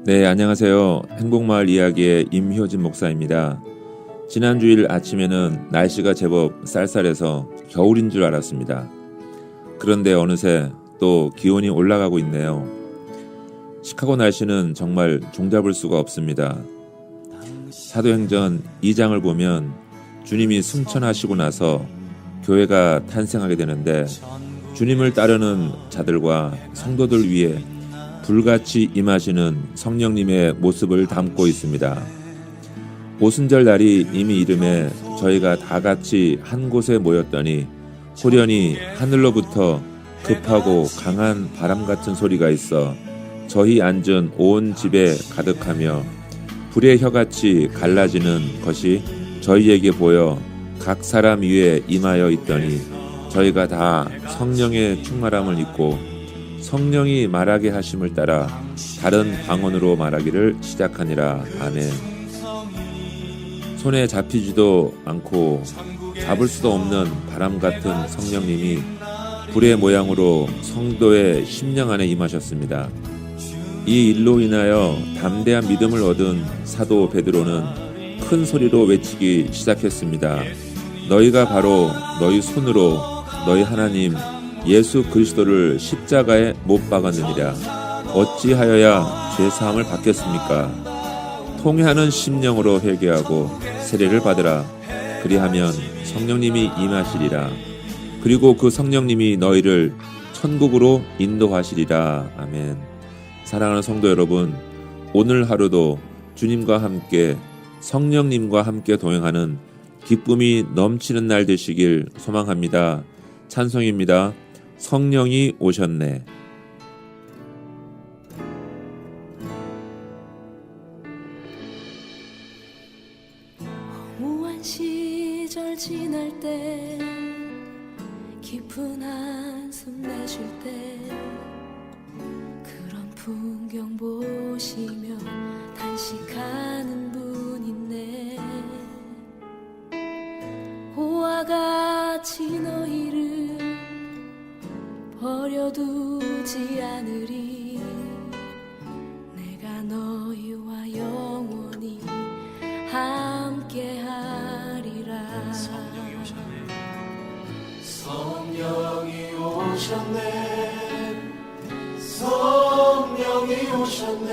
네, 안녕하세요. 행복마을 이야기의 임효진 목사입니다. 지난 주일 아침에는 날씨가 제법 쌀쌀해서 겨울인 줄 알았습니다. 그런데 어느새 또 기온이 올라가고 있네요. 시카고 날씨는 정말 종잡을 수가 없습니다. 사도행전 2장을 보면 주님이 승천하시고 나서 교회가 탄생하게 되는데 주님을 따르는 자들과 성도들 위해 불같이 임하시는 성령님의 모습을 담고 있습니다. 오순절 날이 이미 이름에 저희가 다 같이 한 곳에 모였더니 호련히 하늘로부터 급하고 강한 바람 같은 소리가 있어 저희 앉은 온 집에 가득하며 불의 혀같이 갈라지는 것이 저희에게 보여 각 사람 위에 임하여 있더니 저희가 다 성령의 충만함을 입고 성령이 말하게 하심을 따라 다른 방언으로 말하기를 시작하니라. 아멘. 손에 잡히지도 않고 잡을 수도 없는 바람 같은 성령님이 불의 모양으로 성도의 심령 안에 임하셨습니다. 이 일로 인하여 담대한 믿음을 얻은 사도 베드로는 큰 소리로 외치기 시작했습니다. 너희가 바로 너희 손으로 너희 하나님 예수 그리스도를 십자가에 못 박았느니라. 어찌하여야 죄사함을 받겠습니까? 통회하는 심령으로 회개하고 세례를 받으라. 그리하면 성령님이 임하시리라. 그리고 그 성령님이 너희를 천국으로 인도하시리라. 아멘. 사랑하는 성도 여러분, 오늘 하루도 주님과 함께 성령님과 함께 동행하는 기쁨이 넘치는 날 되시길 소망합니다. 찬송입니다. 성령이 오셨네. 무한 시절 지날 때 깊은 한숨 내쉴 때 그런 풍경 보시며 단식하는 분 있네. 호와 같이 너희를 버려두지 않으리. 내가 너희와 영원히 함께하리라. 성령이 오셨네. 성령이 오셨네.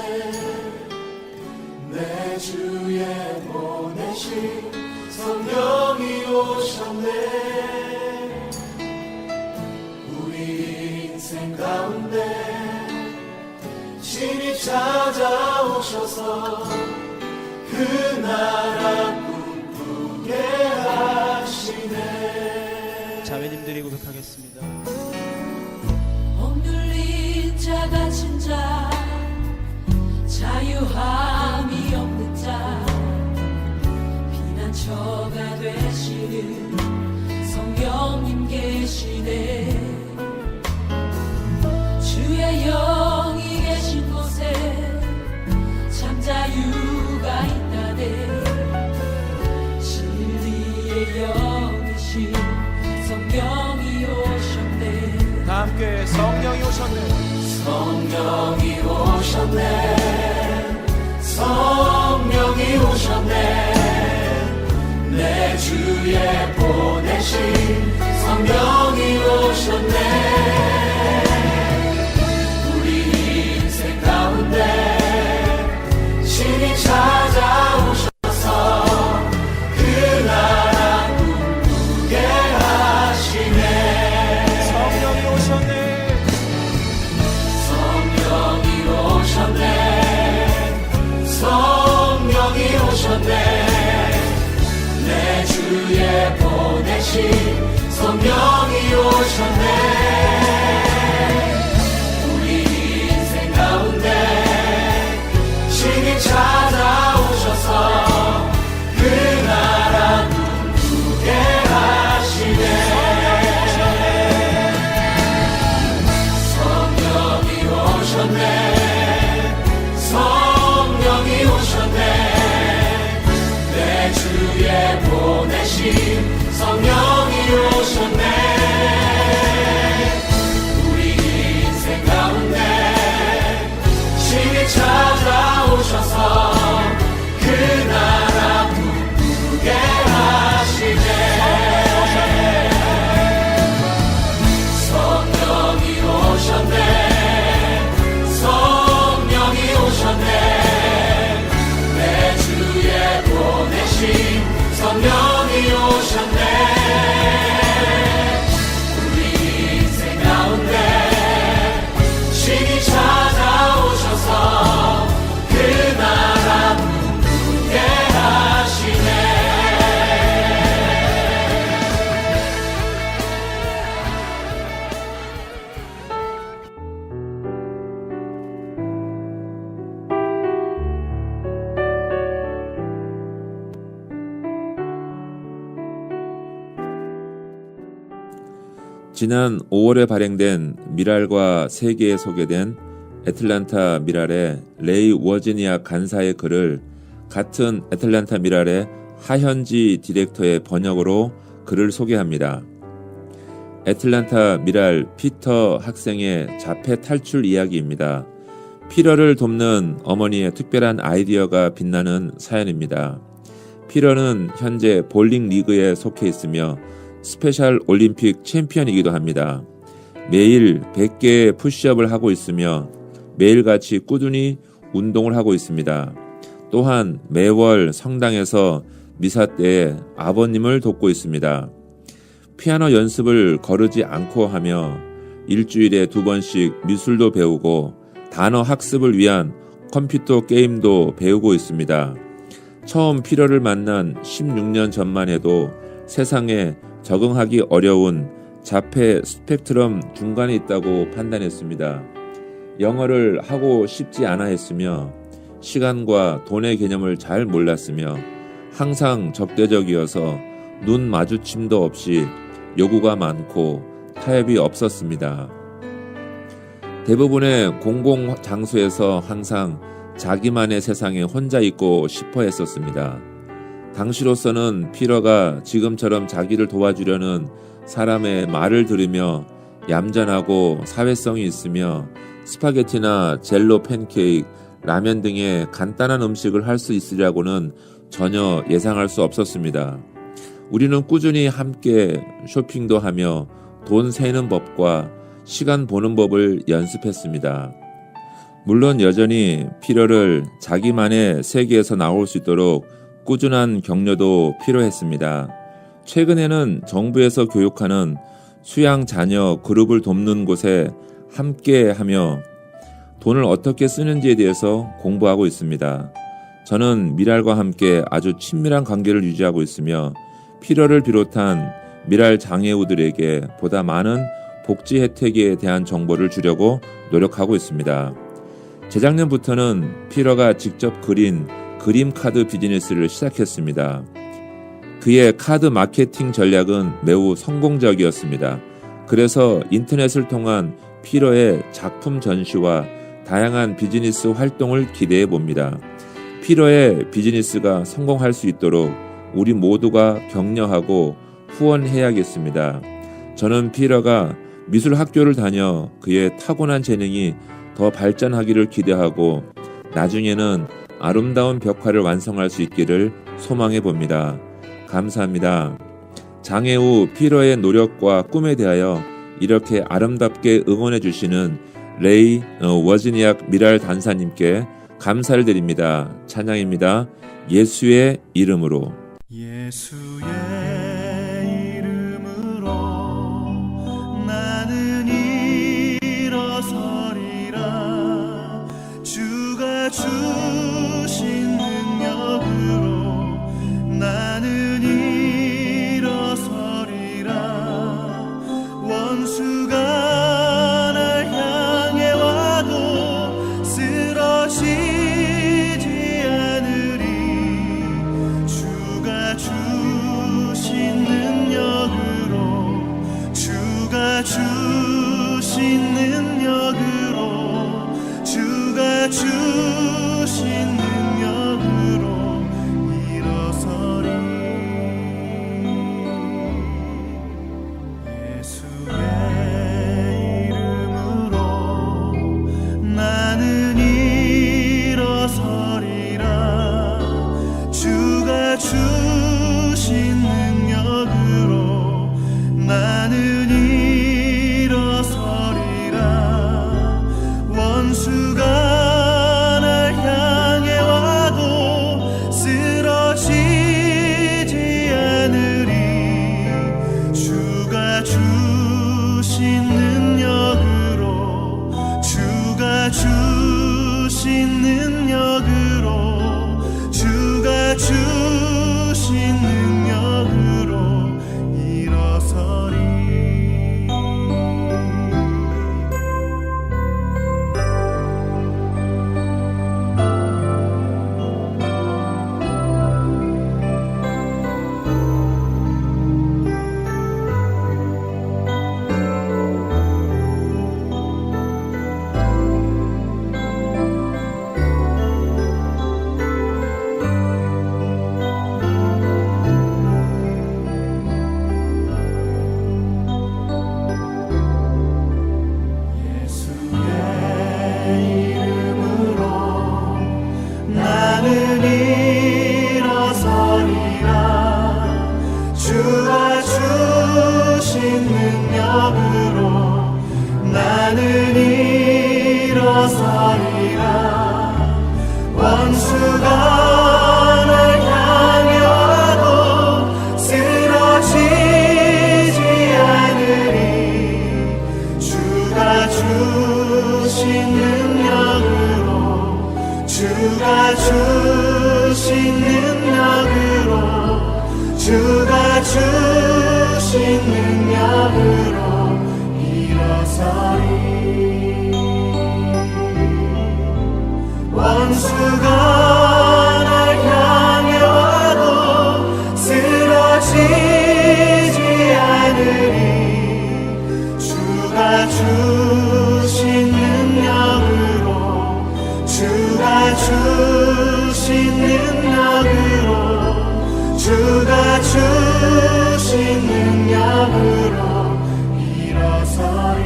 내 주에 보내신 성령이 오셨네. 인생 가운데 신이 찾아오셔서 그 나라 꿈꾸게 하시네. 자매님들이 고백하겠습니다. 억눌린 자 갇힌 자 자유함이 없는 자 피난처가 되시는 성령님 계시네. 주의 영이 계신 곳에 참 자유가 있다네. 진리의 영이신 성령이 오셨네. 다 함께 성령이 오셨네. 성령이 오셨네. 성령이 오셨네. 내 주에 보내신 성령이 오셨네. 신이 찾아오셔서 그 나라 꿈꾸게 하시네. 성령이 오셨네. 성령이 오셨네. 성령이 오셨네. 내 주에 보내신 성령이 오셨네. 찾아오셔서 그 나라 꿈꾸게 하시네. 성령이 오셨네. 성령이 오셨네. 성령이 오셨네. 우리 인생 가운데 신이 찾아오셔서 그 나라 부르게 하시네. 성령이 오셨네. 성령이 오셨네. 내 주에 보내신 성령이 오셨네. 우리 인생 가운데 신이 찾아오셔서 그 나라 부르게 하시네. 지난 5월에 발행된 미랄과 세계에 소개된 애틀랜타 미랄의 레이 워지니아 간사의 글을 같은 애틀랜타 미랄의 하현지 디렉터의 번역으로 글을 소개합니다. 애틀랜타 미랄 피터 학생의 자폐 탈출 이야기입니다. 피러를 돕는 어머니의 특별한 아이디어가 빛나는 사연입니다. 피러는 현재 볼링 리그에 속해 있으며 스페셜 올림픽 챔피언이기도 합니다. 매일 100개의 푸시업을 하고 있으며 매일같이 꾸준히 운동을 하고 있습니다. 또한 매월 성당에서 미사 때에 아버님을 돕고 있습니다. 피아노 연습을 거르지 않고 하며 일주일에 2번씩 미술도 배우고 단어 학습을 위한 컴퓨터 게임도 배우고 있습니다. 처음 피러를 만난 16년 전만 해도 세상에 적응하기 어려운 자폐 스펙트럼 중간에 있다고 판단했습니다. 영어를 하고 싶지 않아 했으며 시간과 돈의 개념을 잘 몰랐으며 항상 적대적이어서 눈 마주침도 없이 요구가 많고 타협이 없었습니다. 대부분의 공공장소에서 항상 자기만의 세상에 혼자 있고 싶어 했었습니다. 당시로서는 피러가 지금처럼 자기를 도와주려는 사람의 말을 들으며 얌전하고 사회성이 있으며 스파게티나 젤로 팬케이크, 라면 등의 간단한 음식을 할 수 있으리라고는 전혀 예상할 수 없었습니다. 우리는 꾸준히 함께 쇼핑도 하며 돈 세는 법과 시간 보는 법을 연습했습니다. 물론 여전히 피러를 자기만의 세계에서 나올 수 있도록 꾸준한 격려도 필요했습니다. 최근에는 정부에서 교육하는 수양 자녀 그룹을 돕는 곳에 함께하며 돈을 어떻게 쓰는지에 대해서 공부하고 있습니다. 저는 미랄과 함께 아주 친밀한 관계를 유지하고 있으며 피러를 비롯한 미랄 장애우들에게 보다 많은 복지 혜택에 대한 정보를 주려고 노력하고 있습니다. 재작년부터는 피러가 직접 그린 그림 카드 비즈니스를 시작했습니다. 그의 카드 마케팅 전략은 매우 성공적이었습니다. 그래서 인터넷을 통한 피러의 작품 전시와 다양한 비즈니스 활동을 기대해 봅니다. 피러의 비즈니스가 성공할 수 있도록 우리 모두가 격려하고 후원해야겠습니다. 저는 피러가 미술 학교를 다녀 그의 타고난 재능이 더 발전하기를 기대하고 나중에는 아름다운 벽화를 완성할 수 있기를 소망해 봅니다. 감사합니다. 장애 후 피러의 노력과 꿈에 대하여 이렇게 아름답게 응원해 주시는 레이 워지니악 미랄 단사님께 감사를 드립니다. 찬양입니다. 예수의 이름으로. 예수의 이름으로 나는 일어서리라. 주가 주신 능력으로 나는 일어서리라. 원수가 날 향해 와도 쓰러지지 않으리. 주가 주신 나는 일어서리라. 원수가 날 향해 와도 쓰러지지 않으리. 주가 주신 능력으로, 주가 주신 능력으로, 주가 주신 능력으로 일어서리. 원수가 날 향해 와도 쓰러지지 않으리. 주가 주신 능력으로, 주가 주신 능력으로, 주가 주신 능력으로 일어서리.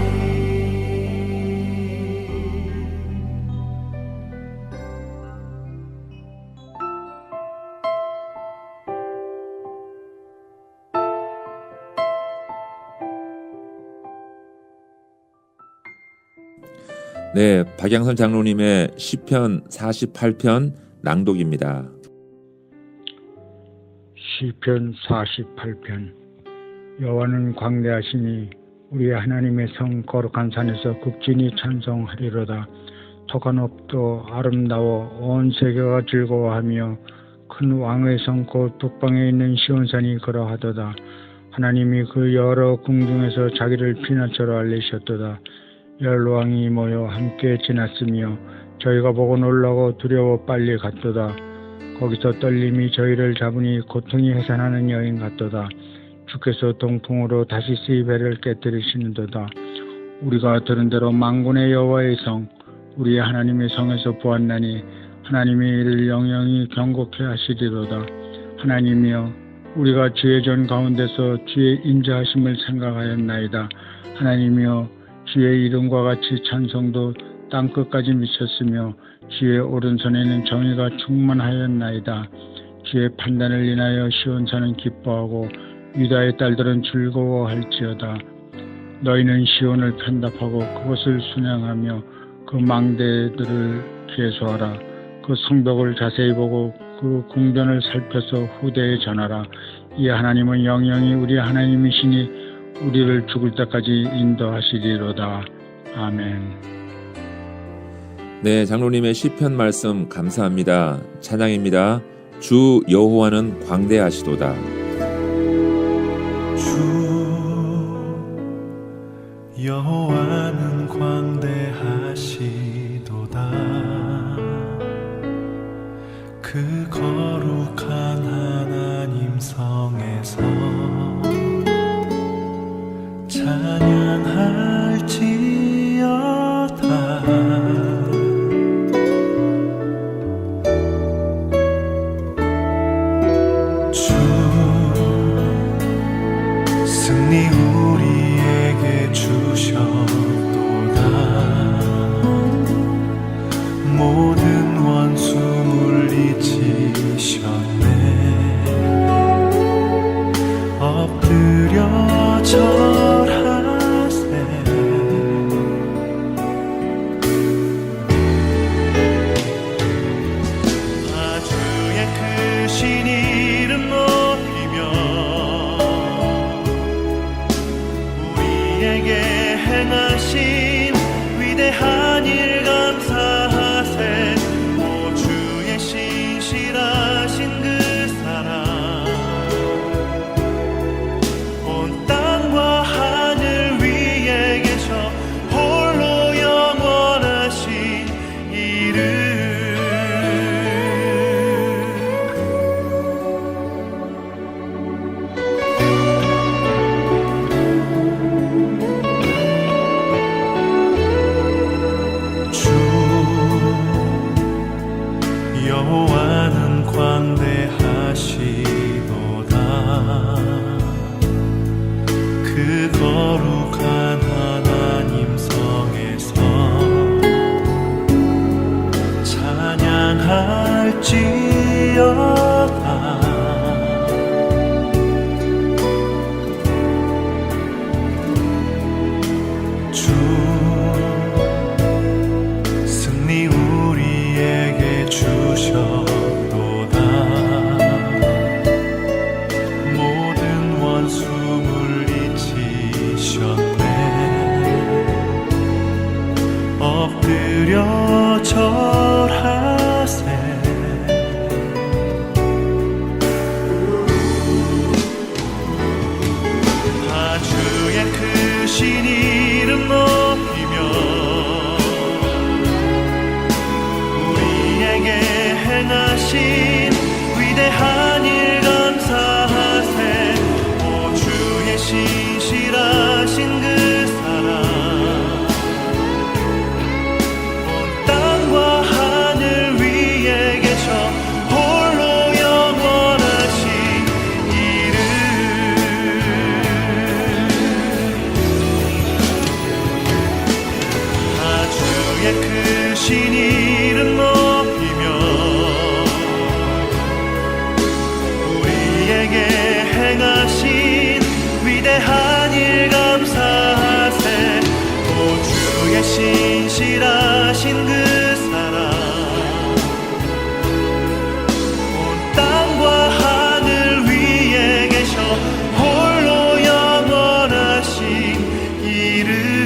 네, 박양선 장로님의 시편 48편 낭독입니다. 시편 48편. 여호와는 광대하시니 우리 하나님의 성 거룩한 산에서 극진히 찬송하리로다. 토가 높고 아름다워 온 세계가 즐거워하며 큰 왕의 성 곧 북방에 있는 시온산이 그러하도다. 하나님이 그 여러 궁중에서 자기를 피난처로 알리셨도다. 열왕이 모여 함께 지났으며 저희가 보고 놀라고 두려워 빨리 갔도다. 거기서 떨림이 저희를 잡으니 고통이 해산하는 여인 같도다. 주께서 동풍으로 다시스의 배를 깨뜨리시는도다. 우리가 들은 대로 만군의 여호와의 성, 우리 하나님의 성에서 보았나니 하나님이 이를 영영히 경고케 하시리로다. 하나님이여, 우리가 주의 전 가운데서 주의 인자하심을 생각하였나이다. 하나님이여, 주의 이름과 같이 찬송도 땅끝까지 미쳤으며 주의 오른손에는 정의가 충만하였나이다. 주의 판단을 인하여 시온산은 기뻐하고 유다의 딸들은 즐거워할지어다. 너희는 시온을 편답하고 그것을 순양하며 그 망대들을 계수하라. 그 성벽을 자세히 보고 그 궁전을 살펴서 후대에 전하라. 이 하나님은 영영이 우리 하나님이시니 우리를 죽을 때까지 인도하시리로다. 아멘. 네, 장로님의 시편 말씀 감사합니다. 찬양입니다. 주 여호와는 광대하시도다. 주 여호와는 광대하시도다. 그 거룩한 하나님 성에서 찬양할지어다. 승리 우리에게 주셨도다. 모든 원수 물리치셨네. 엎드려 절하세. 아주의 크신 이름 높이며 우리에게 행하신 위대한 일 감사하세. 오 주의 신실하신 그 사랑, 온 땅과 하늘 위에 계셔 홀로 영원하신 이름. 주 여호와는 광대하시도다. 그 거룩한 하나님 성에서 찬양할지어다. 주 위대한 일 감사하세. 오 주의 신실하신 그 사랑 온 땅과 하늘 위에 계셔 홀로 영원하신 이름. 아 주의 크신 이름 높이며 우리에게 행하신 위대한 일 감사하세. 오 주의 신실하신 그 사랑 온 땅과 하늘 위에 계셔 홀로 영원하신 이름.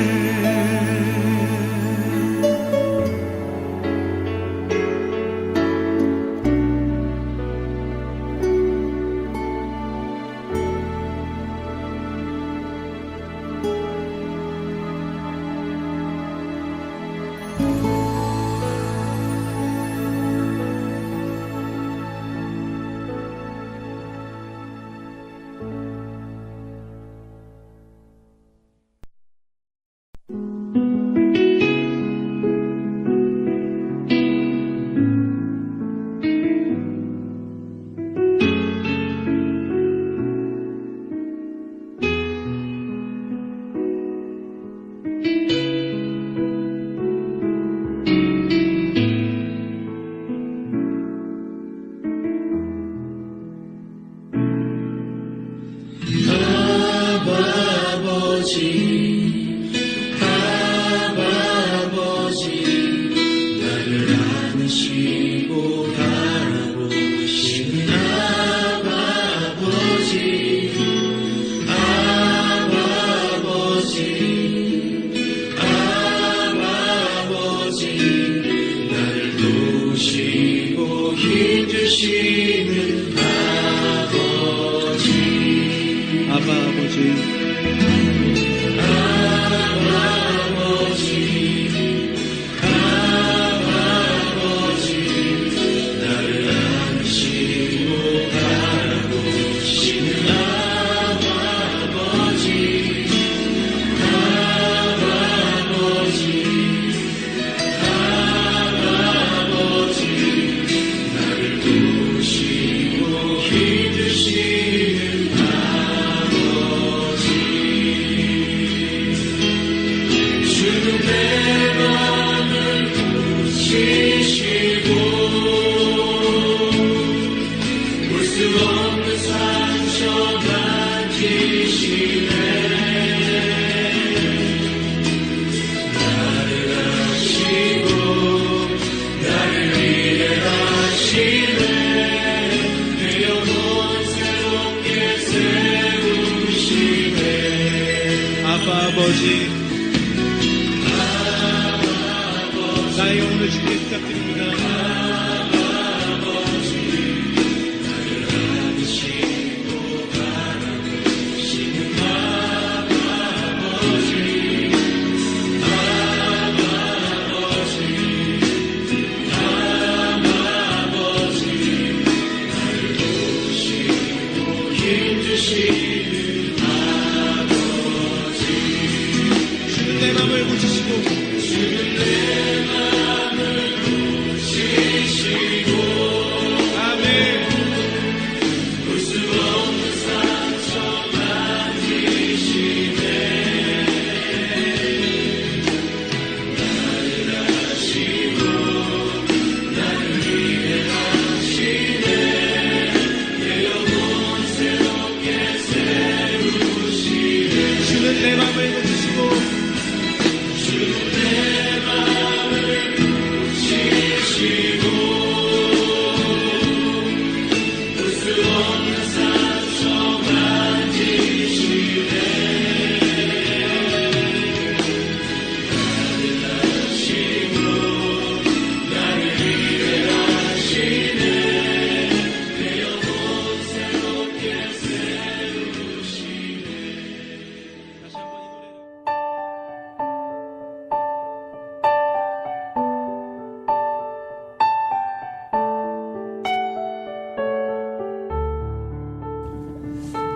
나의 영혼을 주께 부탁드립니다. 주는 내 맘을 고치시고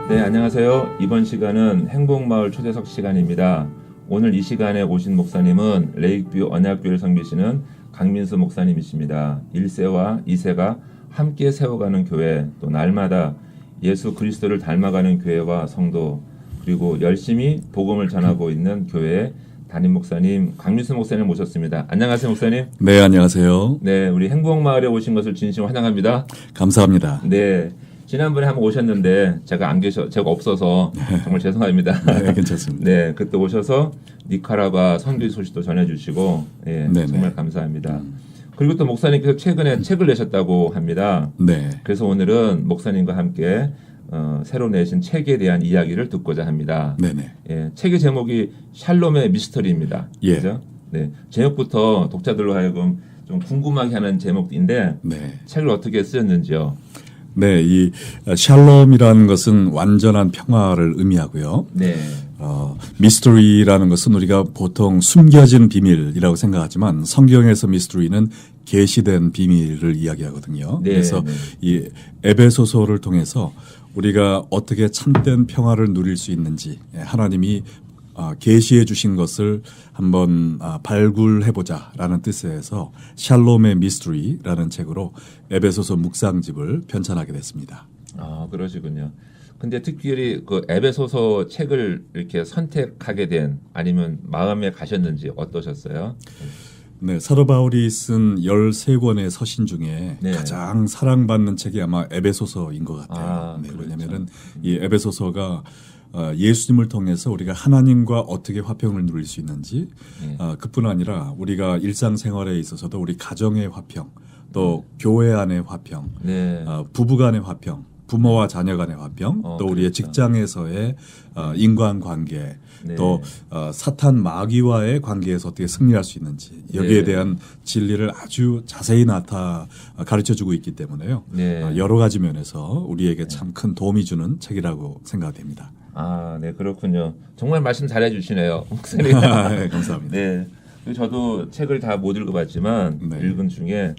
네, 안녕하세요. 이번 시간은 행복마을 초대석 시간입니다. 오늘 이 시간에 오신 목사님은 레이크뷰 언약교회를 섬기시는 강민수 목사님이십니다. 1세와 2세가 함께 세워가는 교회, 또 날마다 예수 그리스도를 닮아가는 교회와 성도, 그리고 열심히 복음을 전하고 있는 교회의 담임 목사님 강민수 목사님 모셨습니다. 안녕하세요, 목사님. 네, 안녕하세요. 네, 우리 행복마을에 오신 것을 진심으로 환영합니다. 감사합니다. 네, 지난번에 한번 오셨는데 제가 없어서 정말 죄송합니다. 네, 괜찮습니다. 네, 그때 오셔서 니카라과 선교 소식도 전해주시고, 예, 네네. 정말 감사합니다. 그리고 또 목사님께서 최근에 책을 내셨다고 합니다. 네, 그래서 오늘은 목사님과 함께 새로 내신 책에 대한 이야기를 듣고자 합니다. 네네. 예, 책의 제목이 샬롬의 미스터리입니다. 예. 그죠? 네, 제목부터 독자들로 하여금 좀 궁금하게 하는 제목인데 네. 책을 어떻게 쓰셨는지요? 네, 이 샬롬이라는 것은 완전한 평화를 의미하고요. 네, 미스터리라는 것은 우리가 보통 숨겨진 비밀이라고 생각하지만 성경에서 미스터리는 계시된 비밀을 이야기하거든요. 네, 그래서 네. 이 에베소서를 통해서 우리가 어떻게 참된 평화를 누릴 수 있는지 하나님이 계시해 주신 것을 한번 발굴해보자라는 뜻에서 샬롬의 미스터리라는 책으로 에베소서 묵상집을 편찬하게 됐습니다. 아, 그러시군요. 근데 특별히 그 에베소서 책을 이렇게 선택하게 된 아니면 마음에 가셨는지 어떠셨어요? 네, 사도 바울이 쓴 13권의 서신 중에 네. 가장 사랑받는 책이 아마 에베소서인 것 같아요. 아, 네, 그렇죠. 왜냐하면 이 에베소서가 예수님을 통해서 우리가 하나님과 어떻게 화평을 누릴 수 있는지 네. 그뿐 아니라 우리가 일상생활에 있어서도 우리 가정의 화평, 또 교회 안의 화평, 네. 부부 간의 화평, 부모와 자녀 간의 화평, 또 우리의 그렇죠. 직장에서의 인간관계, 네. 또 사탄 마귀와의 관계에서 어떻게 승리할 수 있는지 여기에 네. 대한 진리를 아주 자세히 가르쳐주고 있기 때문에요. 네. 여러 가지 면에서 우리에게 참 큰 도움이 주는 책이라고 생각됩니다. 아, 네, 그렇군요. 정말 말씀 잘해주시네요, 목사님. 네, 감사합니다. 네, 그리고 저도 책을 다 못 읽어봤지만 네. 읽은 중에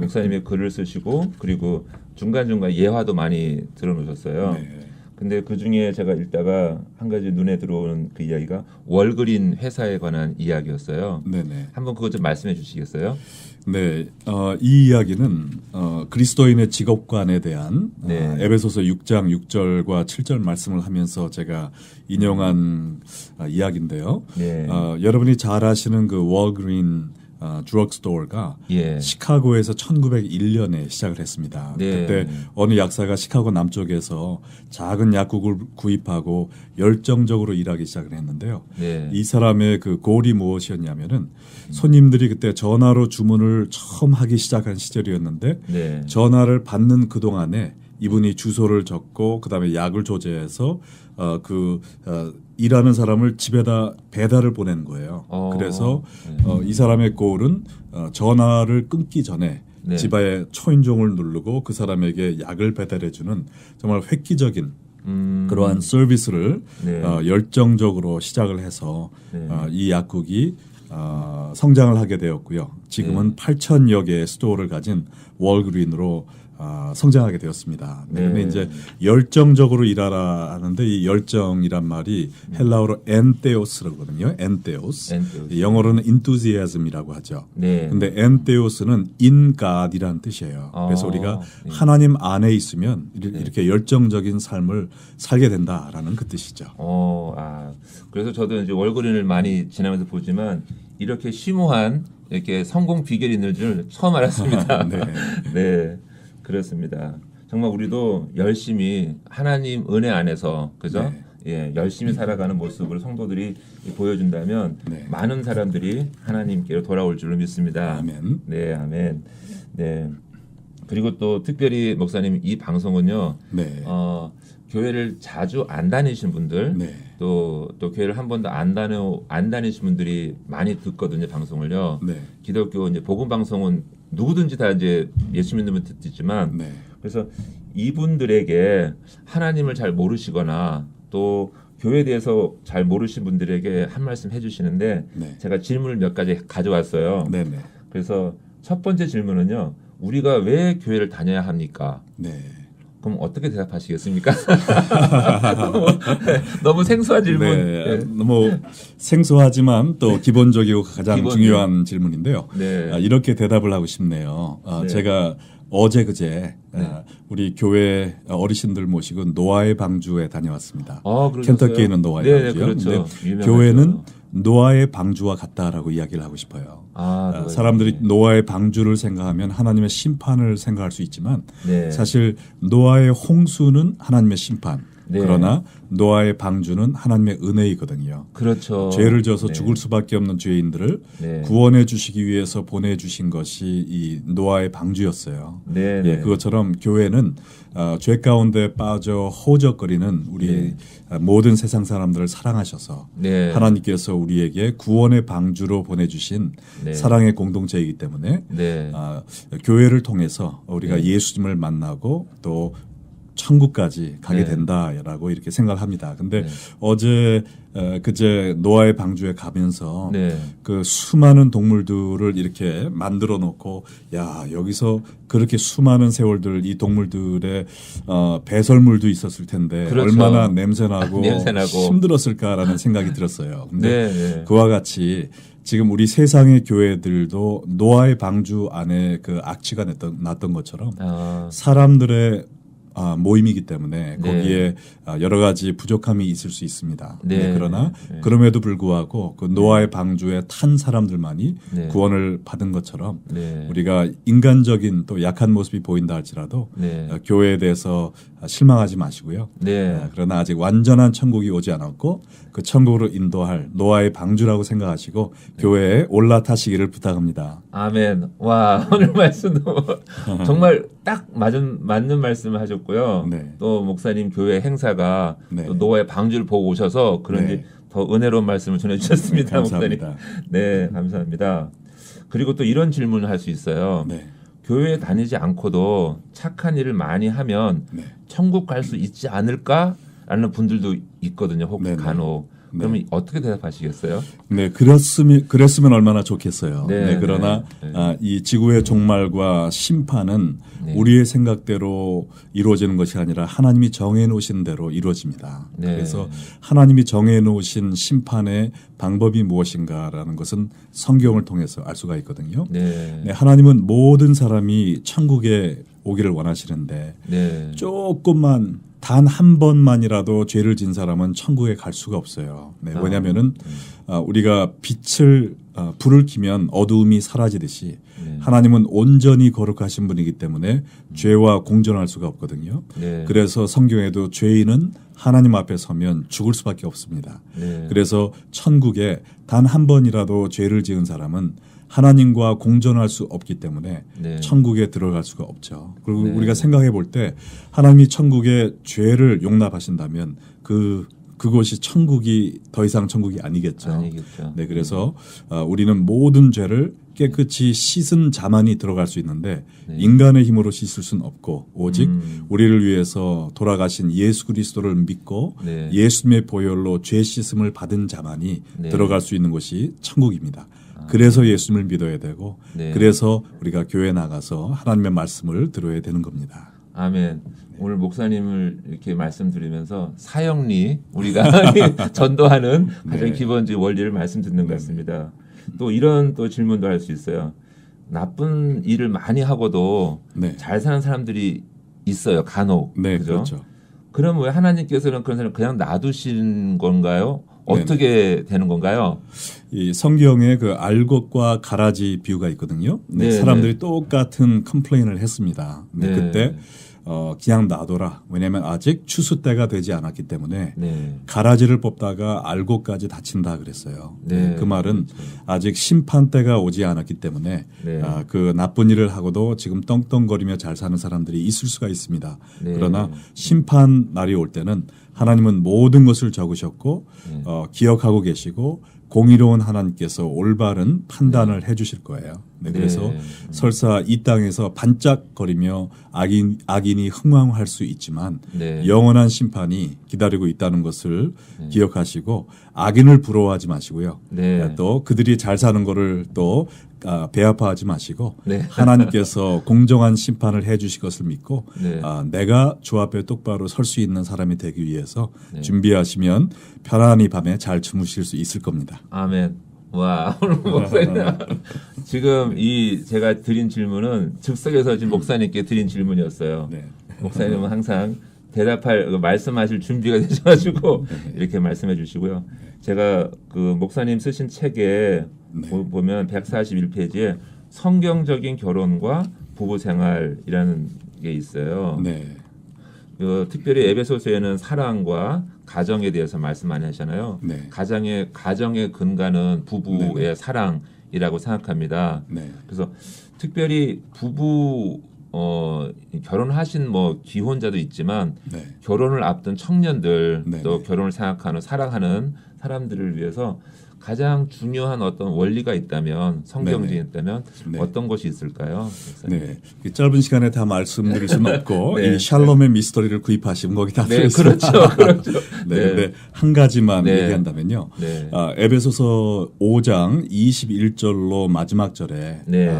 목사님이 글을 쓰시고 그리고 중간중간 예화도 많이 들어놓으셨어요. 네. 근데 그 중에 제가 읽다가 한 가지 눈에 들어오는 그 이야기가 월그린 회사에 관한 이야기였어요. 네네. 한번 그것 좀 말씀해 주시겠어요? 네, 이 이야기는 그리스도인의 직업관에 대한 네. 에베소서 6장 6절과 7절 말씀을 하면서 제가 인용한 이야기인데요. 네. 여러분이 잘 아시는 그 월그린 드럭스토어가 예. 시카고에서 1901년에 시작을 했습니다. 네. 그때 어느 약사가 시카고 남쪽에서 작은 약국을 구입하고 열정적으로 일하기 시작을 했는데요. 네. 이 사람의 그 골이 무엇이었냐면은 손님들이 그때 전화로 주문을 처음 하기 시작한 시절이었는데 네. 전화를 받는 그 동안에 이분이 주소를 적고 그다음에 약을 조제해서 일하는 사람을 집에다 배달을 보낸 거예요. 그래서 이 사람의 골은 전화를 끊기 전에 네. 집에 초인종을 누르고 그 사람에게 약을 배달해주는 정말 획기적인 그러한 서비스를 네. 열정적으로 시작을 해서 네. 이 약국이 성장을 하게 되었고요. 지금은 8,000여 개의 스토어를 가진 월그린으로 성장하게 되었습니다. 네. 그런데 이제 열정적으로 일하라 하는데 이 열정이란 말이 헬라어로 엔테오스라거든요. 엔테오스. 엔테오스. 영어로는 enthusiasm이라고 하죠. 네. 근데 엔테오스는 in God이라는 뜻이에요. 그래서 우리가 네. 하나님 안에 있으면 이렇게 열정적인 삶을 살게 된다라는 그 뜻이죠. 그래서 저도 이제 월그린을 많이 지나면서 보지만 이렇게 심오한 이렇게 성공 비결이 있는 줄 처음 알았습니다. 네. 네, 그렇습니다. 정말 우리도 열심히 하나님 은혜 안에서 그죠? 네. 예, 열심히 살아가는 모습을 성도들이 보여준다면 네. 많은 사람들이 하나님께로 돌아올 줄로 믿습니다. 아멘. 네, 아멘. 네. 그리고 또 특별히 목사님 이 방송은요. 네. 교회를 자주 안 다니신 분들 네. 또 교회를 한 번도 안 다니신 분들이 많이 듣거든요, 방송을요. 네. 기독교 이제 복음 방송은 누구든지 다 이제 예수 믿는 분 듣지만 네. 그래서 이분들에게 하나님을 잘 모르시거나 또 교회에 대해서 잘 모르신 분들에게 한 말씀 해주시는데 네. 제가 질문을 몇 가지 가져왔어요. 네. 네. 그래서 첫 번째 질문은요, 우리가 왜 교회를 다녀야 합니까? 네. 그럼 어떻게 대답하시겠습니까? 너무 생소한 질문. 네, 너무 생소하지만 또 기본적이고 가장 기본이요. 중요한 질문인데요. 네. 이렇게 대답을 하고 싶네요. 네. 제가 어제 그제 우리 교회 어르신들 모시고 노아의 방주에 다녀왔습니다. 그러셨어요? 켄터키에 있는 노아의 네, 방주요. 그렇죠. 근데 유명하죠. 교회는 노아의 방주와 같다라고 이야기를 하고 싶어요. 노아의 사람들이 방주. 노아의 방주를 생각하면 하나님의 심판을 생각할 수 있지만 네. 사실 노아의 홍수는 하나님의 심판. 네. 그러나 노아의 방주는 하나님의 은혜이거든요. 그렇죠. 죄를 져서 네. 죽을 수밖에 없는 죄인들을 네. 구원해 주시기 위해서 보내주신 것이 이 노아의 방주였어요. 네, 예, 네. 그것처럼 교회는 죄 가운데 빠져 허우적거리는 우리 네. 모든 세상 사람들을 사랑하셔서 네. 하나님께서 우리에게 구원의 방주로 보내주신 네. 사랑의 공동체이기 때문에 네. 교회를 통해서 우리가 네. 예수님을 만나고 또 천국까지 가게 네. 된다라고 이렇게 생각을 합니다. 근데 네. 어제 그제 노아의 방주에 가면서 네. 그 수많은 동물들을 이렇게 만들어 놓고 야 여기서 그렇게 수많은 세월들 이 동물들의 배설물도 있었을 텐데 그렇죠. 얼마나 냄새나고 냄새나고. 힘들었을까라는 생각이 들었어요. 근데 네, 네. 그와 같이 지금 우리 세상의 교회들도 노아의 방주 안에 그 악취가 났던 것처럼 사람들의 모임이기 때문에 네. 거기에 여러 가지 부족함이 있을 수 있습니다. 네. 그러나 네. 그럼에도 불구하고 그 노아의 방주에 탄 사람들만이 네. 구원을 받은 것처럼 네. 우리가 인간적인 또 약한 모습이 보인다 할지라도 네. 교회에 대해서 실망하지 마시고요. 네. 그러나 아직 완전한 천국이 오지 않았고 그 천국으로 인도할 노아의 방주라고 생각하시고 교회에 올라타시기를 부탁합니다. 아멘. 와, 오늘 말씀도 정말 딱 맞는 말씀을 하셨고요. 네. 또 목사님 교회 행사가 네. 또 노아의 방주를 보고 오셔서 그런지 네. 더 은혜로운 말씀을 전해주셨습니다. 감사합니다. 목사님. 네, 감사합니다. 그리고 또 이런 질문을 할 수 있어요. 네. 교회에 다니지 않고도 착한 일을 많이 하면 네. 천국 갈 수 있지 않을까라는 분들도 있거든요. 혹 네네. 간혹. 네. 그러면 어떻게 대답하시겠어요? 네, 그랬으면 얼마나 좋겠어요. 네, 네, 그러나 네. 이 지구의 종말과 심판은 네. 우리의 생각대로 이루어지는 것이 아니라 하나님이 정해 놓으신 대로 이루어집니다. 네. 그래서 하나님이 정해 놓으신 심판의 방법이 무엇인가라는 것은 성경을 통해서 알 수가 있거든요. 네. 네, 하나님은 모든 사람이 천국에 오기를 원하시는데 네. 조금만 단 한 번만이라도 죄를 진 사람은 천국에 갈 수가 없어요. 네, 왜냐하면은 우리가 불을 켜면 어두움이 사라지듯이 네. 하나님은 온전히 거룩하신 분이기 때문에 죄와 공존할 수가 없거든요. 네. 그래서 성경에도 죄인은 하나님 앞에 서면 죽을 수밖에 없습니다. 네. 그래서 천국에 단 한 번이라도 죄를 지은 사람은 하나님과 공존할 수 없기 때문에 네. 천국에 들어갈 수가 없죠. 그리고 네. 우리가 생각해 볼 때 하나님이 천국에 죄를 용납하신다면 그곳이 천국이 더 이상 천국이 아니겠죠. 아니겠죠. 네, 그래서 우리는 모든 죄를 깨끗이 씻은 자만이 들어갈 수 있는데 네. 인간의 힘으로 씻을 수는 없고 오직 음. 우리를 위해서 돌아가신 예수 그리스도를 믿고 네. 예수님의 보혈로 죄 씻음을 받은 자만이 네. 들어갈 수 있는 곳이 천국입니다. 그래서 예수님을 믿어야 되고 네. 그래서 우리가 교회 나가서 하나님의 말씀을 들어야 되는 겁니다. 아멘. 오늘 목사님을 이렇게 말씀드리면서 사형리 우리가 전도하는 가장 네. 기본적인 원리를 말씀 듣는 것 같습니다. 또 이런 또 질문도 할 수 있어요. 나쁜 일을 많이 하고도 네. 잘 사는 사람들이 있어요. 간혹. 네, 그죠? 그렇죠. 그럼 왜 하나님께서는 그런 사람 그냥 놔두신 건가요? 어떻게 되는 건가요? 이 성경에 그 알곡과 가라지 비유가 있거든요. 네, 네, 사람들이 똑같은 컴플레인을 했습니다. 네, 네. 그때 그냥 놔둬라. 왜냐하면 아직 추수 때가 되지 않았기 때문에 네. 가라지를 뽑다가 알곡까지 다친다 그랬어요. 네. 그 말은 그렇죠. 아직 심판 때가 오지 않았기 때문에 네. 그 나쁜 일을 하고도 지금 떵떵거리며 잘 사는 사람들이 있을 수가 있습니다. 네. 그러나 심판 날이 올 때는 하나님은 모든 것을 적으셨고 네. 기억하고 계시고 공의로운 하나님께서 올바른 판단을 해주실 거예요. 네, 그래서 네. 설사 이 땅에서 반짝거리며 악인이 흥왕할 수 있지만 네. 영원한 심판이 기다리고 있다는 것을 네. 기억하시고 악인을 부러워하지 마시고요. 네. 또 그들이 잘 사는 거를 또 배아파하지 마시고 네. 하나님께서 공정한 심판을 해주실 것을 믿고 네. 내가 주 앞에 똑바로 설 수 있는 사람이 되기 위해서 네. 준비하시면 편안히 밤에 잘 주무실 수 있을 겁니다. 아멘. 와 오늘 목사님 지금 이 제가 드린 질문은 즉석에서 지금 목사님께 드린 질문이었어요. 네. 목사님은 항상 대답할 말씀하실 준비가 되셔가지고 이렇게 말씀해 주시고요. 제가 그 목사님 쓰신 책에 네. 보면 141페이지에 성경적인 결혼과 부부 생활이라는 게 있어요. 네. 특별히 에베소서에는 사랑과 가정에 대해서 말씀 많이 하잖아요. 네. 가정의 근간은 부부의 네네. 사랑이라고 생각합니다. 네. 그래서 특별히 부부 결혼하신 뭐 기혼자도 있지만 네. 결혼을 앞둔 청년들 네네. 또 결혼을 생각하는 사랑하는 사람들을 위해서 가장 중요한 어떤 원리가 있다면 성경적이 네네. 있다면 네. 어떤 것이 있을까요? 네, 이 짧은 시간에 다 말씀드릴 수는 없고 네. 이 샬롬의 미스터리를 구입하시면 거기 다 네, 들어있습니다. 그렇죠. 네, 네. 근데 한 가지만 네. 얘기한다면요. 네. 에베소서 5장 21절로 마지막 절에 네.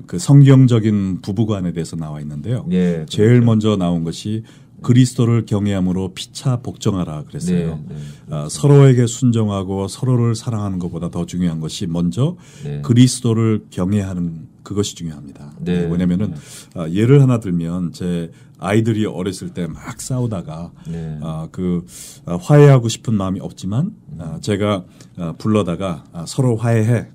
그 성경적인 부부관에 대해서 나와 있는데요. 네, 제일 그렇죠. 먼저 나온 것이 그리스도를 경외함으로 피차 복종하라 그랬어요. 네, 서로에게 순종하고 서로를 사랑하는 것보다 더 중요한 것이 먼저 네. 그리스도를 경외하는 그것이 중요합니다. 네. 왜냐하면은 예를 하나 들면 제 아이들이 어렸을 때 막 싸우다가 네. 화해하고 싶은 마음이 없지만 제가 불러다가 서로 화해해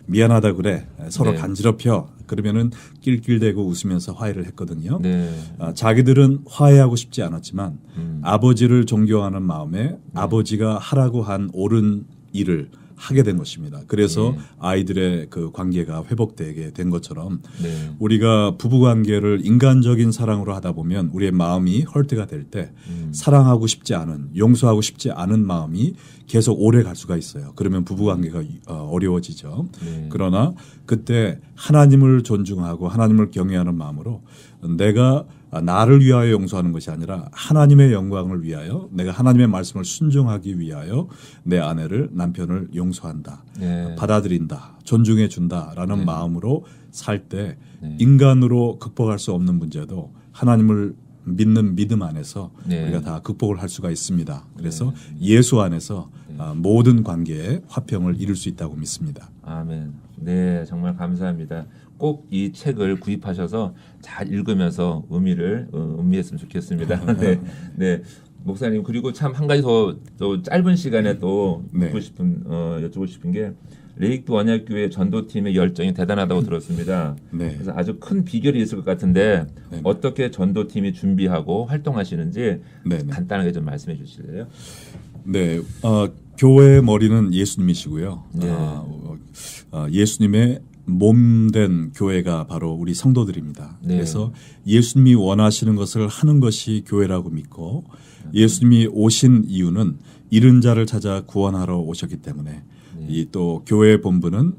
미안하다 그래 서로 네. 간지럽혀 그러면은 낄낄대고 웃으면서 화해를 했거든요. 네. 자기들은 화해하고 싶지 않았지만 음. 아버지를 존경하는 마음에 아버지가 하라고 한 옳은 일을 하게 된 것입니다. 그래서 네. 아이들의 그 관계가 회복되게 된 것처럼 네. 우리가 부부 관계를 인간적인 사랑으로 하다 보면 우리의 마음이 헐트가 될 때 사랑하고 싶지 않은 용서하고 싶지 않은 마음이 계속 오래 갈 수가 있어요. 그러면 부부 관계가 어려워지죠. 네. 그러나 그때 하나님을 존중하고 하나님을 경외하는 마음으로 내가 나를 위하여 용서하는 것이 아니라 하나님의 영광을 위하여 내가 하나님의 말씀을 순종하기 위하여 내 아내를 남편을 용서한다. 네. 받아들인다. 존중해 준다라는 네. 마음으로 살 때 네. 인간으로 극복할 수 없는 문제도 하나님을 믿는 믿음 안에서 네. 우리가 다 극복을 할 수가 있습니다. 그래서 예수 안에서 모든 관계에 화평을 이룰 수 있다고 믿습니다. 아멘. 네, 정말 감사합니다. 꼭 이 책을 구입하셔서 잘 읽으면서 음미했으면 좋겠습니다. 네, 네, 목사님 그리고 참 한 가지 더 짧은 시간에 또 네. 여쭈고 싶은 게 레이크 언약교회 전도팀의 열정이 대단하다고 들었습니다. 네. 그래서 아주 큰 비결이 있을 것 같은데 네. 어떻게 전도팀이 준비하고 활동하시는지 네, 네. 간단하게 좀 말씀해 주실래요? 네, 교회의 머리는 예수님이시고요. 네. 예수님의 몸된 교회가 바로 우리 성도들입니다. 네. 그래서 예수님이 원하시는 것을 하는 것이 교회라고 믿고 예수님이 오신 이유는 잃은 자를 찾아 구원하러 오셨기 때문에 이 또 교회의 본분은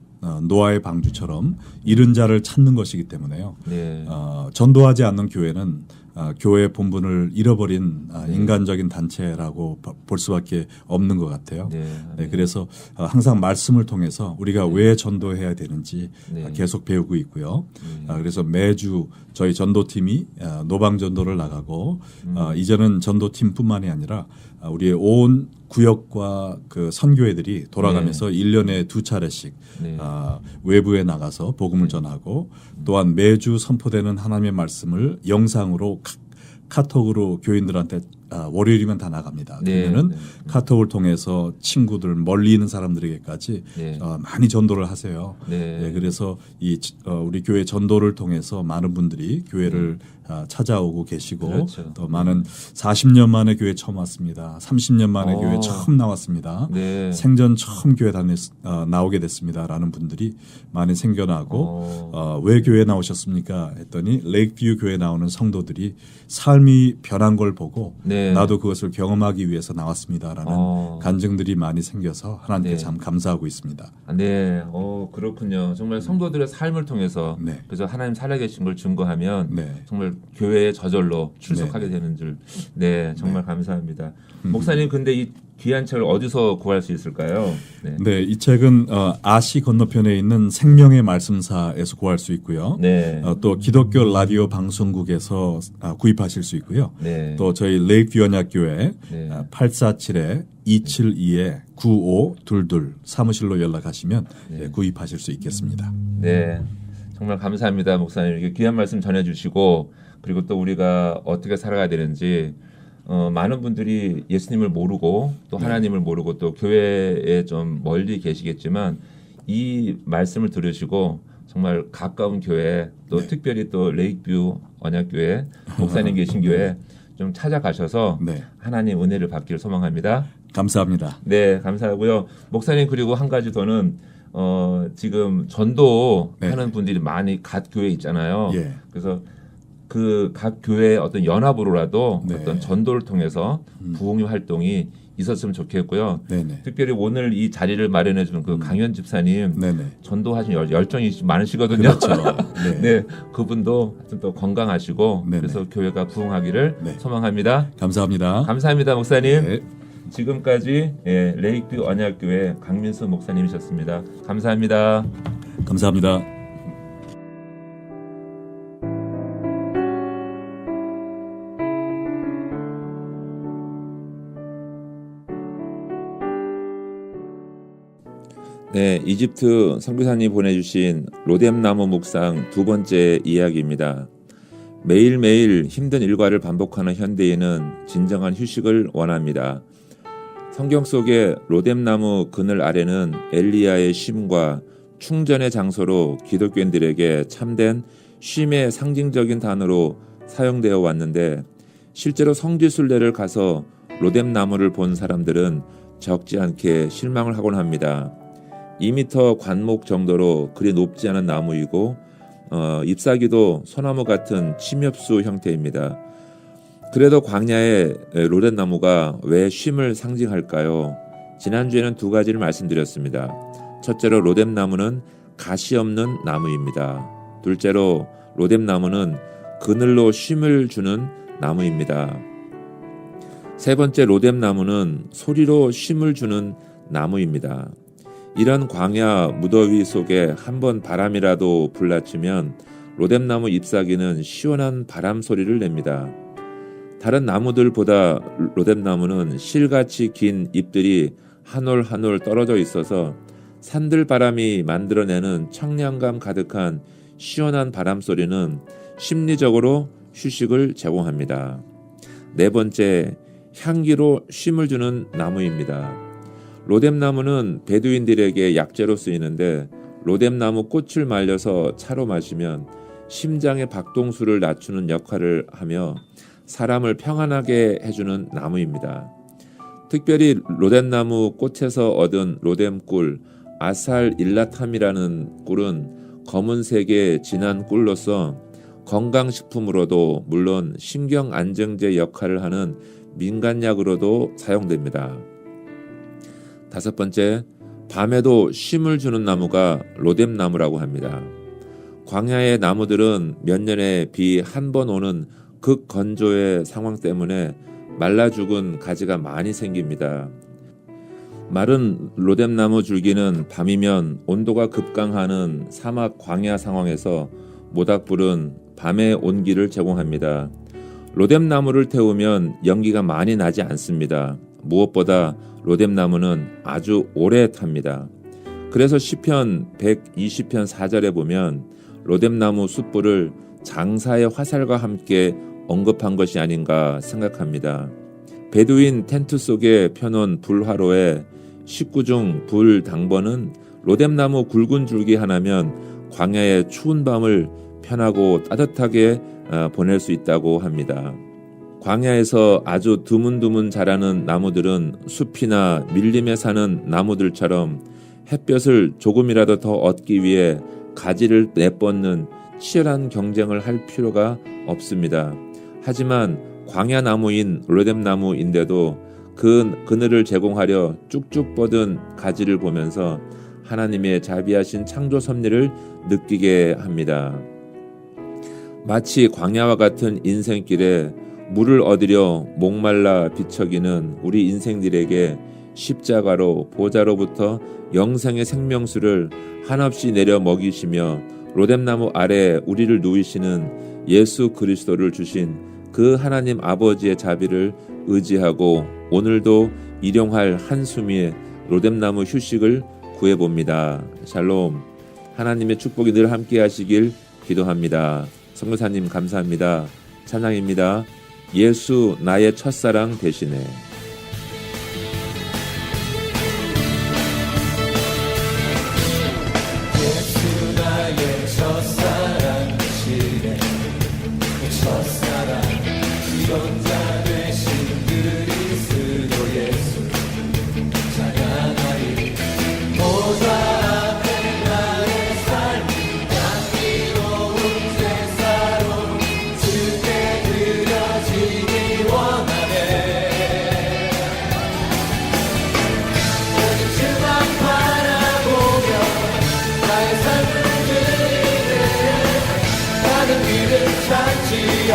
노아의 방주처럼 잃은 자를 찾는 것이기 때문에요. 네. 전도하지 않는 교회는 교회의 본분을 잃어버린 인간적인 단체라고 볼 수밖에 없는 것 같아요. 네. 네, 그래서 항상 말씀을 통해서 우리가 왜 전도해야 되는지 네. 계속 배우고 있고요. 그래서 매주 저희 전도팀이 노방 전도를 나가고 이제는 전도팀뿐만이 아니라 우리의 온 구역과 그 선교회들이 돌아가면서 1년에 2차례씩 네. 외부에 나가서 복음을 전하고 또한 매주 선포되는 하나님의 말씀을 영상으로 카톡으로 교인들한테 월요일이면 다 나갑니다. 네, 그러면은 네. 카톡을 통해서 친구들 멀리 있는 사람들에게까지 네. 많이 전도를 하세요. 네. 네, 그래서 우리 교회 전도를 통해서 많은 분들이 교회를 찾아오고 계시고 그렇죠. 또 많은 40년 만에 교회 처음 왔습니다. 30년 만에 오. 교회 처음 나왔습니다. 네. 생전 처음 교회 나오게 됐습니다라는 분들이 많이 생겨나고 왜 교회 나오셨습니까? 했더니 레이크뷰 교회 나오는 성도들이 삶이 변한 걸 보고 네. 나도 그것을 경험하기 위해서 나왔습니다라는 간증들이 많이 생겨서 하나님께 네. 참 감사하고 있습니다. 네, 그렇군요. 정말 성도들의 삶을 통해서 네. 그래서 하나님 살아계신 걸 증거하면 네. 정말 교회의 저절로 출석하게 되는 줄. 네, 정말 감사합니다. 목사님, 근데 이 귀한 책을 어디서 구할 수 있을까요? 네. 네, 이 책은 아시 건너편에 있는 생명의 말씀사에서 구할 수 있고요. 네. 또 기독교 라디오 방송국에서 구입하실 수 있고요. 네. 또 저희 레이크 연약교회 네. 847-272-9522 사무실로 연락하시면 구입하실 수 있겠습니다. 네. 정말 감사합니다, 목사님. 이렇게 귀한 말씀 전해주시고 그리고 또 우리가 어떻게 살아가야 되는지 많은 분들이 예수님을 모르고 또 하나님을 모르고 또 교회에 좀 멀리 계시겠지만 이 말씀을 들으시고 정말 가까운 교회 또 특별히 또 레이크뷰 언약교회 목사님 계신 교회 좀 찾아가셔서 하나님 은혜를 받기를 소망합니다. 감사합니다. 네, 감사하고요. 목사님 그리고 한 가지 더는 지금 전도하는 분들이 많이 각 교회에 있잖아요. 그래서 그 각 교회 어떤 연합으로라도 어떤 전도를 통해서 부흥의 활동이 있었으면 좋겠고요. 특별히 오늘 이 자리를 마련해 주는 그 강현 집사님 전도하신 열정이 많으시거든요. 그렇죠. 네, 그분도 하여튼 또 건강하시고 그래서 교회가 부흥하기를 소망합니다. 감사합니다. 감사합니다, 목사님. 지금까지 레이크뷰 언약교회 강민수 목사님이셨습니다. 감사합니다. 감사합니다. 네, 이집트 선교사님 보내주신 로뎀나무 묵상 두 번째 이야기입니다. 매일매일 힘든 일과를 반복하는 현대인은 진정한 휴식을 원합니다. 성경 속의 로뎀나무 그늘 아래는 엘리야의 쉼과 충전의 장소로 기독교인들에게 참된 쉼의 상징적인 단어로 사용되어 왔는데 실제로 성지순례를 가서 로뎀나무를 본 사람들은 적지 않게 실망을 하곤 합니다. 2m 관목 정도로 그리 높지 않은 나무이고 잎사귀도 소나무 같은 침엽수 형태입니다. 그래도 광야의 로뎀나무가 왜 쉼을 상징할까요? 지난주에는 두 가지를 말씀드렸습니다. 첫째로 로뎀나무는 가시 없는 나무입니다. 둘째로 로뎀나무는 그늘로 쉼을 주는 나무입니다. 세 번째 로뎀나무는 소리로 쉼을 주는 나무입니다. 이런 광야 무더위 속에 한번 바람이라도 불라치면 로뎀나무 잎사귀는 시원한 바람 소리를 냅니다. 다른 나무들보다 로뎀나무는 실같이 긴 잎들이 한 올 한 올 떨어져 있어서 산들바람이 만들어내는 청량감 가득한 시원한 바람 소리는 심리적으로 휴식을 제공합니다. 네 번째, 향기로 쉼을 주는 나무입니다. 로뎀나무는 베두인들에게 약재로 쓰이는데 로뎀나무 꽃을 말려서 차로 마시면 심장의 박동수를 낮추는 역할을 하며 사람을 평안하게 해주는 나무입니다. 특별히 로뎀나무 꽃에서 얻은 로뎀꿀, 아살일라탐이라는 꿀은 검은색의 진한 꿀로서 건강식품으로도 물론 신경안정제 역할을 하는 민간약으로도 사용됩니다. 다섯 번째, 밤에도 쉼을 주는 나무가 로뎀나무라고 합니다. 광야의 나무들은 몇 년에 비 한 번 오는 극건조의 상황 때문에 말라 죽은 가지가 많이 생깁니다. 마른 로뎀나무 줄기는 밤이면 온도가 급강하는 사막 광야 상황에서 모닥불은 밤의 온기를 제공합니다. 로뎀나무를 태우면 연기가 많이 나지 않습니다. 무엇보다 로뎀나무는 아주 오래 탑니다. 그래서 시편 120편 4절에 보면 로뎀나무 숯불을 장사의 화살과 함께 언급한 것이 아닌가 생각합니다. 베두인 텐트 속에 펴놓은 불화로에 식구 중 불 당번은 로뎀나무 굵은 줄기 하나면 광야의 추운 밤을 편하고 따뜻하게 보낼 수 있다고 합니다. 광야에서 아주 드문드문 자라는 나무들은 숲이나 밀림에 사는 나무들처럼 햇볕을 조금이라도 더 얻기 위해 가지를 내뻗는 치열한 경쟁을 할 필요가 없습니다. 하지만 광야 나무인 로뎀나무인데도 그 그늘을 제공하려 쭉쭉 뻗은 가지를 보면서 하나님의 자비하신 창조 섭리를 느끼게 합니다. 마치 광야와 같은 인생길에 물을 얻으려 목말라 비척이는 우리 인생들에게 십자가로 보좌로부터 영생의 생명수를 한없이 내려 먹이시며 로뎀나무 아래 우리를 누이시는 예수 그리스도를 주신 그 하나님 아버지의 자비를 의지하고 오늘도 일용할 한숨의 로뎀나무 휴식을 구해봅니다. 샬롬. 하나님의 축복이 늘 함께 하시길 기도합니다. 선교사님 감사합니다. 찬양입니다. 예수 나의 첫사랑 대신에. 하는 길을 찾지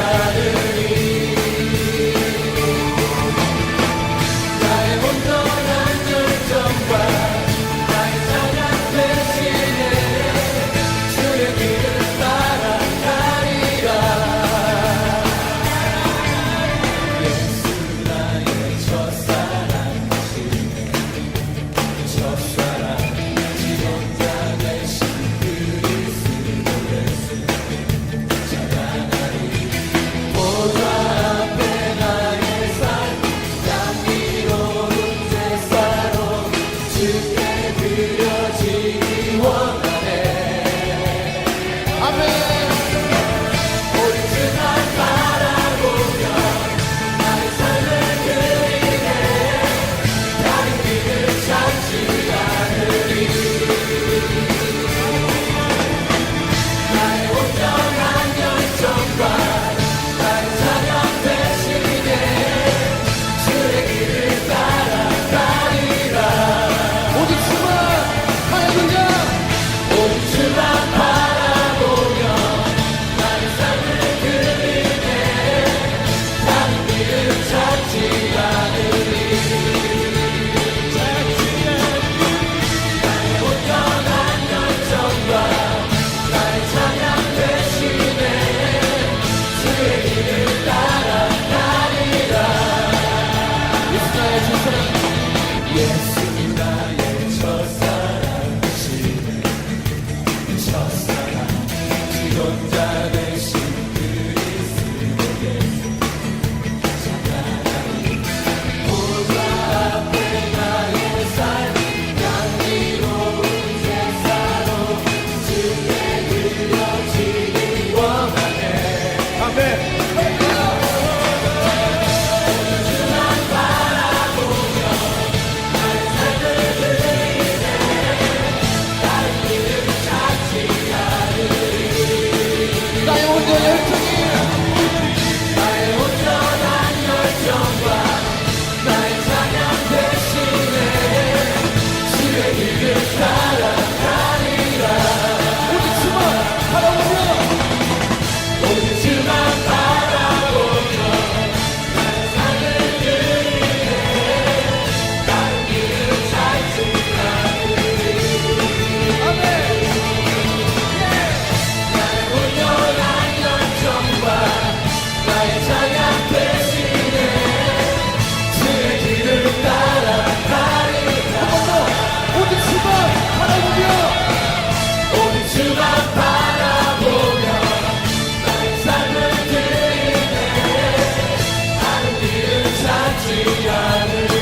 않을